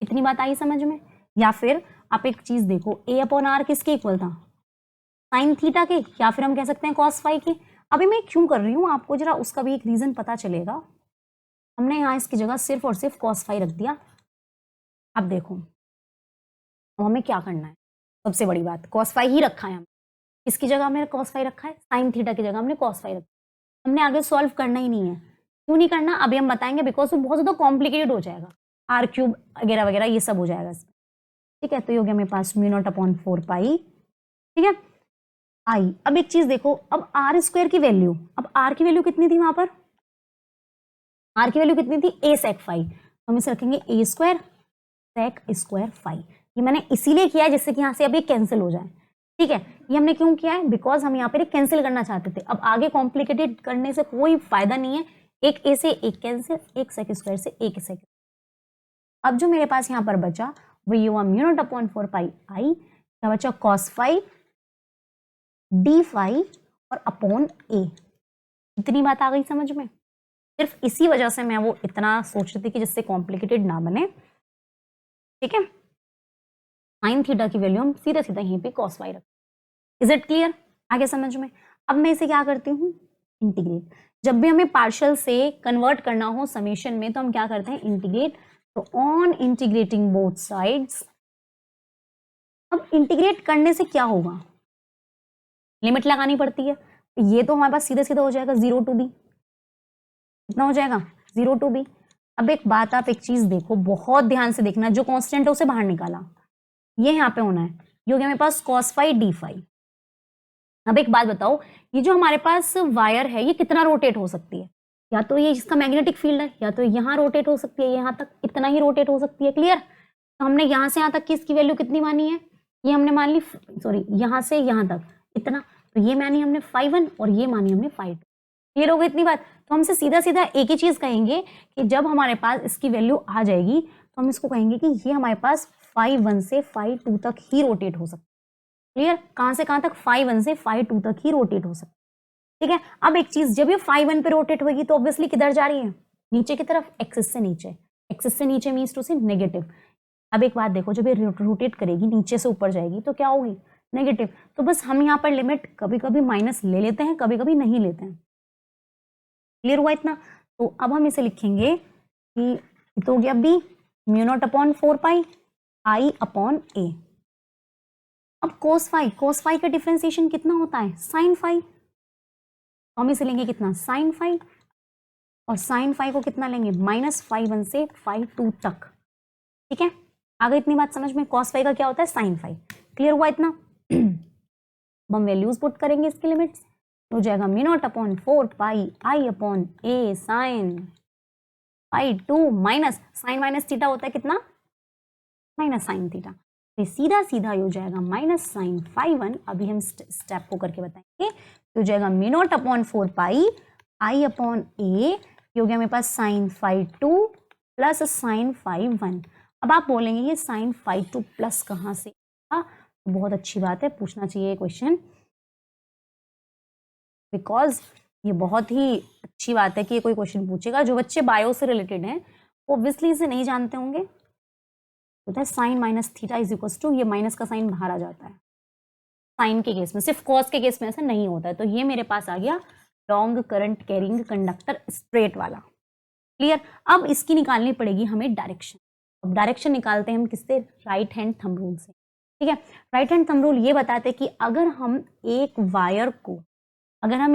इतनी बात आई समझ में? या फिर आप एक चीज देखो, A अपॉन R किसके इक्वल था, साइन थीटा के, या फिर हम कह सकते हैं cos फाई के। अभी मैं क्यों कर रही हूं, आपको जरा उसका भी एक रीजन पता चलेगा। हमने यहाँ इसकी जगह सिर्फ और सिर्फ cos फाई रख दिया। अब देखो अब हमें क्या करना है, सबसे बड़ी बात, cos फाई ही रखा है, हम इसकी जगह हमने cos फाई रखा है, साइन थीटा की जगह हमने cos फाई रखा है। हमने आगे सॉल्व करना ही नहीं है। क्यों नहीं करना, अभी हम बताएंगे, बिकॉज वो बहुत ज्यादा कॉम्प्लिकेटेड हो जाएगा, R क्यूब वगैरह वगैरह ये सब हो जाएगा इसमें। ठीक है, तो ये हो गया मेरे पास म्यू नॉट अपॉन 4 पाई। ठीक है, आई। अब एक चीज देखो, अब R स्क्वायर की वैल्यू, अब R की वैल्यू कितनी थी वहां पर, R की वैल्यू कितनी थी, A sec फाई। हम इसे रखेंगे A square sec square phi. ये मैंने इसीलिए किया है जिससे कि यहाँ से अब ये कैंसिल हो जाए। ठीक है, ये हमने क्यों किया है, बिकॉज हम यहाँ पर कैंसिल करना चाहते थे। अब आगे कॉम्प्लिकेटेड करने से कोई फायदा नहीं है, एक A से एक कैंसिल, एक sec स्क्वायर से एक sec। अब जो मेरे पास यहाँ पर बचा वो ये हुआ म्यू नॉट अपॉन 4 पाई आई, क्या बचा, cos फाई डी फाई और अपॉन A। इतनी बात आ गई समझ में? सिर्फ इसी वजह से मैं वो इतना सोच रही थी कि जिससे कॉम्प्लिकेटेड ना बने। ठीक है, साइन थीटा की वैल्यू हम सीधा सीधा यहीं पे cos फाई रख। इज इट क्लियर, आगे समझ में? अब मैं इसे क्या करती हूँ, इंटीग्रेट। जब भी हमें पार्शियल से कन्वर्ट करना हो समेशन में तो हम क्या करते हैं, इंटीग्रेट। तो ऑन इंटीग्रेटिंग बोथ साइड्स, अब इंटीग्रेट करने से क्या होगा, लिमिट लगानी पड़ती है। ये तो हमारे पास सीधा सीधा हो जाएगा 0 टू b, कितना हो जाएगा, 0 टू b। अब एक बात, आप एक चीज देखो, बहुत ध्यान से देखना, जो कांस्टेंट है उसे बाहर निकाला, ये यहाँ पे होना है, ये हो गया मेरे पास cos फाई डी फाई। अब एक बात बताओ, ये जो हमारे पास वायर है ये कितना रोटेट हो सकती है, या तो ये इसका मैग्नेटिक फील्ड है, या तो यहाँ रोटेट हो सकती है, यहाँ तक इतना ही रोटेट हो सकती है। क्लियर? तो हमने यहाँ से यहाँ तक की इसकी वैल्यू कितनी मानी है, ये हमने मान ली, सॉरी यहाँ से यहाँ तक इतना, तो ये मानी हमने 5 1 और ये मानी हमने 5 2। क्लियर हो गई इतनी बात? तो हमसे सीधा सीधा एक ही चीज कहेंगे कि जब हमारे पास इसकी वैल्यू आ जाएगी तो हम इसको कहेंगे कि ये हमारे पास 5 1 से 5 2 तक ही रोटेट हो सकता है। क्लियर? कहां से कहां तक? 5 1 से 5 2 तक ही रोटेट हो सकता है। ठीक है, अब एक चीज, जब ये 5 1 पे रोटेट होगी तो ऑब्वियसली किधर जा रही है, नीचे की तरफ, एक्सिस से नीचे। एक्सिस से नीचे मीन्स टू से नेगेटिव। अब एक बात देखो, जब ये रोटेट करेगी नीचे से ऊपर जाएगी तो क्या होगी, नेगेटिव। तो बस हम यहाँ पर लिमिट कभी कभी माइनस ले लेते हैं, कभी कभी नहीं लेते हैं। क्लियर हुआ इतना? तो अब हम इसे लिखेंगे कि तो हो गया B mu naught upon 4 pi I upon ए। अब कोस फाई का डिफरेंशिएशन कितना होता है, साइन फाई। तो हम इसे लेंगे कितना, साइन फाई, और साइन फाई को कितना लेंगे, -5 1 से 5 2 तक। ठीक है, आ गई इतनी बात समझ में? कॉस फाई का क्या होता है, साइन फाई। क्लियर हुआ इतना? अब हम वैल्यूज पुट करेंगे इसकी लिमिट्स, हो जाएगा mu naught upon 4 pi I upon a sine phi 2 minus sine minus theta होता है कितना, माइनस साइन थीटा। तो सीधा सीधा हो जाएगा माइनस साइन फाई 1। अभी हम स्टेप को करके बताएंगे। हो जाएगा mu naught upon 4 pi I upon a, हो गया मेरे पास sine phi 2 plus sine phi 1। अब आप बोलेंगे ये साइन फाई 2 प्लस कहाँ से आ? बहुत अच्छी बात है, पूछना चाहिए क्वेश्चन, बिकॉज ये बहुत ही अच्छी बात है कि ये कोई क्वेश्चन पूछेगा। जो बच्चे बायो से रिलेटेड हैं वो ऑब्वियसली इसे नहीं जानते होंगे। होता है sine minus theta is equal to, ये माइनस का साइन बाहर आ जाता है साइन के केस में, सिर्फ कॉस के केस में ऐसा नहीं होता है। तो ये मेरे पास आ गया long current carrying conductor straight वाला। क्लियर? अब इसकी निकालनी पड़ेगी हमें डायरेक्शन। अब डायरेक्शन निकालते हैं हम किससे, राइट हैंड थंब रूल से। ठीक है, राइट हैंड थंब रूल ये बताते हैं कि अगर हम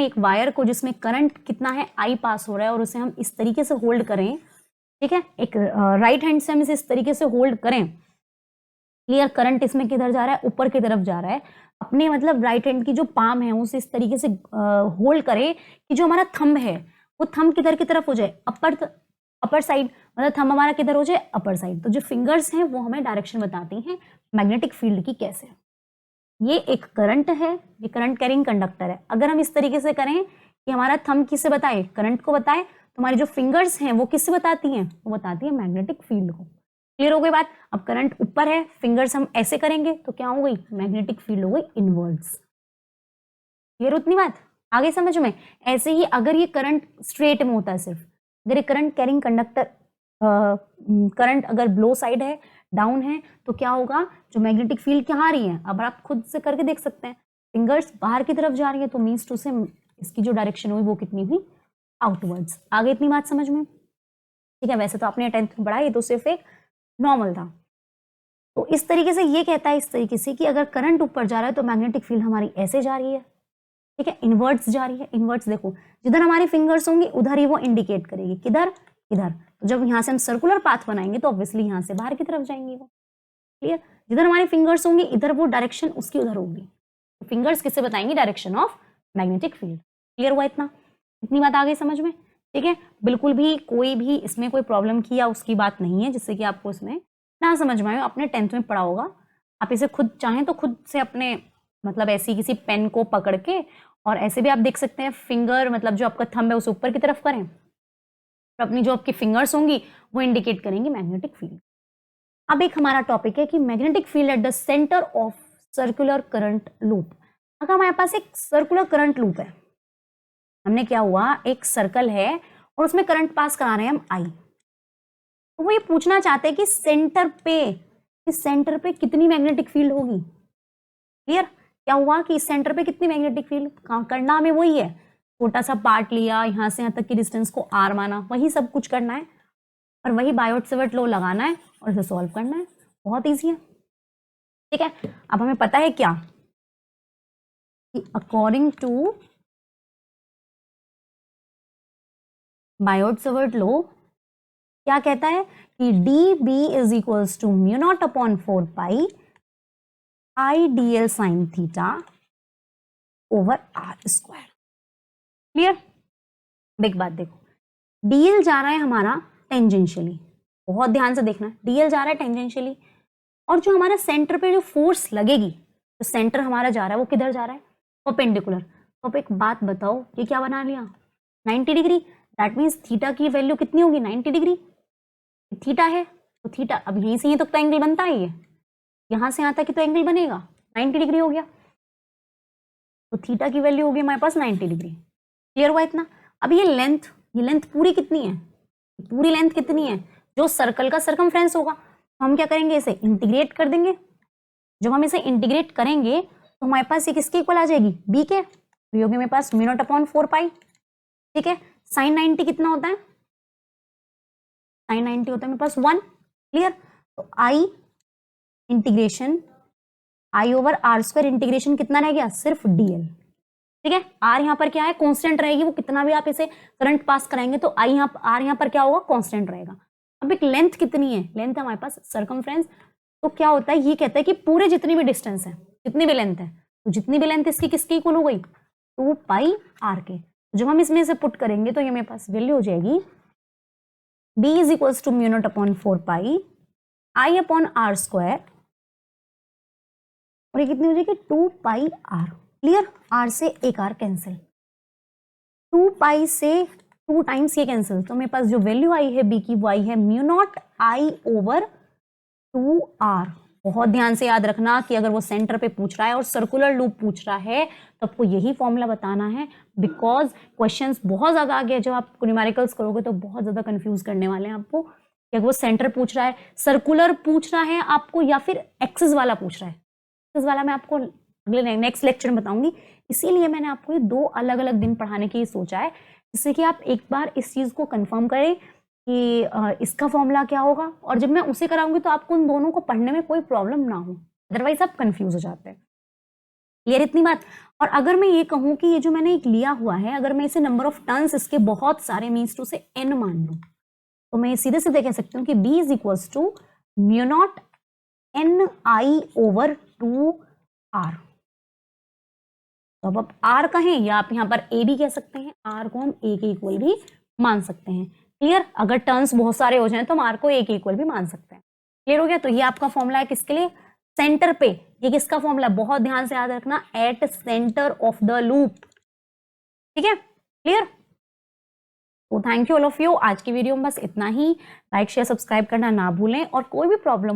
एक वायर को जिसमें करंट कितना है, आई पास हो रहा है, और उसे हम इस तरीके से होल्ड करें, ठीक है, एक राइट हैंड से हम इसे इस तरीके से होल्ड करें। क्लियर? करंट इसमें किधर जा रहा है, ऊपर की तरफ जा रहा है। अपने मतलब राइट हैंड की जो पाम है उसे इस तरीके से होल्ड करें कि जो हमारा थंब है वो थंब किधर की तरफ हो जाए, अपर साइड, मतलब थंब हमारा किधर हो जाए, अपर साइड। तो जो फिंगर्स हैं वो हमें डायरेक्शन बताती हैं मैग्नेटिक फील्ड की कैसे। ये एक करंट है, ये करंट कैरिंग कंडक्टर है। अगर हम इस तरीके से करें कि हमारा थंब किसे बताए, करंट को बताए, तो हमारी जो फिंगर्स हैं वो किससे बताती हैं, वो बताती है मैग्नेटिक फील्ड को। क्लियर हो गई बात? अब करंट ऊपर है, फिंगर्स हम ऐसे करेंगे तो क्या हो गई, मैग्नेटिक फील्ड हो गई इनवर्ड्स। क्लियर उतनी बात? आगे समझ में? ऐसे ही अगर ये करंट स्ट्रेट में होता है, सिर्फ अगर ये करंट कैरिंग कंडक्टर करंट अगर ब्लो साइड है, डाउन है, तो क्या होगा, जो मैग्नेटिक फील्ड कहाँ आ रही है, अब आप खुद से करके देख सकते हैं, फिंगर्स बाहर की तरफ जा रही है, तो मीन्स टू से इसकी जो डायरेक्शन हुई वो कितनी हुई, आउटवर्ड्स। आगे इतनी बात समझ में? ठीक है, वैसे तो आपने 10th में पढ़ा, ये तो सिर्फ एक नॉर्मल था। तो इस तरीके से ये कहता है, इस तरीके से कि अगर करंट ऊपर जा रहा है तो मैग्नेटिक फील्ड हमारी ऐसे जा रही है। ठीक है, इनवर्ट्स जा रही है। इनवर्ट्स देखो, जिधर हमारी फिंगर्स होंगी उधर ही वो इंडिकेट करेगी, किधर, इधर। तो जब यहाँ से हम सर्कुलर पाथ बनाएंगे तो ऑब्वियसली यहाँ से बाहर की तरफ जाएंगी वो। क्लियर? जिधर हमारी फिंगर्स होंगी इधर वो डायरेक्शन उसकी उधर होगी। तो फिंगर्स किससे बताएंगी, direction of magnetic field. Clear हुआ इतना? इतनी बात आ गई समझ में? ठीक है, बिल्कुल भी कोई भी इसमें कोई प्रॉब्लम की या उसकी बात नहीं है जिससे कि आपको इसमें ना समझ में आए। अपने 10th में पढ़ा होगा, आप इसे खुद चाहें तो खुद से अपने मतलब ऐसी किसी पेन को पकड़ के, और ऐसे भी आप देख सकते हैं, फिंगर मतलब जो आपका थंब है उसे ऊपर की तरफ करें, और अपनी जो आपकी फिंगर्स होंगी वो इंडिकेट करेंगी मैग्नेटिक फील्ड। अब एक हमारा टॉपिक है कि magnetic field at the centre of circular current loop. अगर हमारे पास एक सर्कुलर करंट लूप है, हमने क्या हुआ, एक सर्कल है और उसमें करंट पास करा रहे हैं हम आई, तो वो ये पूछना चाहते हैं कि सेंटर पे कितनी मैग्नेटिक फील्ड होगी। क्लियर? क्या हुआ कि इस सेंटर पे कितनी मैग्नेटिक फील्ड, करना हमें वही है, छोटा सा पार्ट लिया, यहां से यहां तक की डिस्टेंस को आर माना, वही सब कुछ करना है और वही बायोट-सेवर्ट लॉ लगाना है और इसे सॉल्व करना है। बहुत ईजी है। ठीक है, अब हमें पता है क्या कि अकॉर्डिंग टू बायोट-सेवर्ट लॉ क्या कहता है कि D B is equals to mu naught upon 4 pi I D L sine theta over R square. Clear? Big बात देखो, डीएल जा रहा है हमारा टेंजेंशियली, बहुत ध्यान से देखना, डीएल जा रहा है टेंजेंशियली, और जो हमारा सेंटर पे जो फोर्स लगेगी, तो सेंटर हमारा जा रहा है वो किधर जा रहा है, परपेंडिकुलर। तो अब एक बात बताओ, ये क्या बना लिया, 90 डिग्री। दैट मीन्स थीटा की वैल्यू कितनी होगी, 90 डिग्री। थीटा है तो थीटा, अब यहीं से ये तो एंगल बनता है, ये यहां से यहां तक तो एंगल बनेगा, 90 डिग्री हो गया। तो थीटा की वैल्यू होगी हमारे पास 90 डिग्री। क्लियर हुआ इतना। अब ये लेंथ पूरी कितनी है, पूरी लेंथ कितनी है, जो सर्कल का सरकमफ्रेंस होगा। तो हम क्या करेंगे, इसे इंटीग्रेट कर देंगे। जब हम इसे इंटीग्रेट करेंगे तो हमारे पास ये किसके इक्वल आ जाएगी, बी के। तो ये होगी मेरे पास म्यू नॉट अपॉन 4 पाई। ठीक है, साइन 90 कितना होता है, साइन 90 होता है मेरे पास 1। क्लियर। तो I integration I over R square integration कितना रह गया, सिर्फ डीएल। ठीक है, आर यहाँ पर क्या है, कांस्टेंट रहेगी, वो कितना भी आप इसे करंट पास कराएंगे तो आई यहाँ आर यहाँ पर क्या होगा, कांस्टेंट रहेगा। अब एक लेंथ कितनी है, लेंथ है हमारे पास सरकमफ्रेंस। तो क्या होता है, ये कहता है कि पूरे जितनी भी डिस्टेंस है, जितनी भी लेंथ है, तो जितनी भी लेंथ इसकी किसकी इक्वल हो गई, 2 पाई आर के। जब हम इसमें से पुट करेंगे तो ये मेरे पास वैल्यू हो जाएगी b is equals to mu naught upon 4 pi I upon R square, और ये कितनी हो जाएगी, 2 पाई आर। क्लियर, आर से एक आर कैंसिल, 2 पाई से 2 टाइम्स ये कैंसिल, तो मेरे पास जो वैल्यू आई है बी की वो आई है mu naught I over 2 R. बहुत ध्यान से याद रखना कि अगर वो सेंटर पे पूछ रहा है और सर्कुलर लूप पूछ रहा है तो आपको यही फॉर्मूला बताना है, बिकॉज क्वेश्चंस बहुत ज्यादा आ गया, जब आप न्यूमेरिकल्स करोगे तो बहुत ज्यादा कंफ्यूज करने वाले हैं आपको कि अगर वो सेंटर पूछ रहा है, सर्कुलर पूछ रहा है आपको, या फिर एक्सिस वाला पूछ रहा है। एक्सिस वाला मैं आपको अगले नेक्स्ट लेक्चर में बताऊंगी, इसीलिए मैंने आपको ये 2 अलग अलग दिन पढ़ाने की सोचा है, जिससे कि आप एक बार इस चीज को कंफर्म करें कि इसका फॉर्मूला क्या होगा, और जब मैं उसे कराऊंगी तो आपको उन दोनों को पढ़ने में कोई प्रॉब्लम ना हो, अदरवाइज आप कंफ्यूज हो जाते हैं। क्लियर इतनी बात। और अगर मैं ये कहूं कि ये जो मैंने एक लिया हुआ है, अगर मैं इसे नंबर ऑफ टर्न्स इसके बहुत सारे मीन्स टू से n मान लूं, तो मैं सीधे सीधे कह सकती हूँ कि b is equals to mu naught n I over 2 r। तो अब आप r कहें या आप यहाँ पर a भी कह सकते हैं, r को हम a के इक्वल भी मान सकते हैं। क्लियर, अगर टर्न्स बहुत सारे हो जाएं तो हम r को a के इक्वल भी मान सकते हैं। क्लियर हो गया। तो ये आपका फॉर्मूला है किसके लिए, सेंटर पे। ये किसका फॉर्मूला, बहुत ध्यान से याद रखना, at centre of the loop. ठीक है, क्लियर। तो thank you all of you. आज की वीडियो में बस इतना ही। लाइक शेयर सब्सक्राइब करना ना भूलें, और कोई भी प्रॉब्लम हो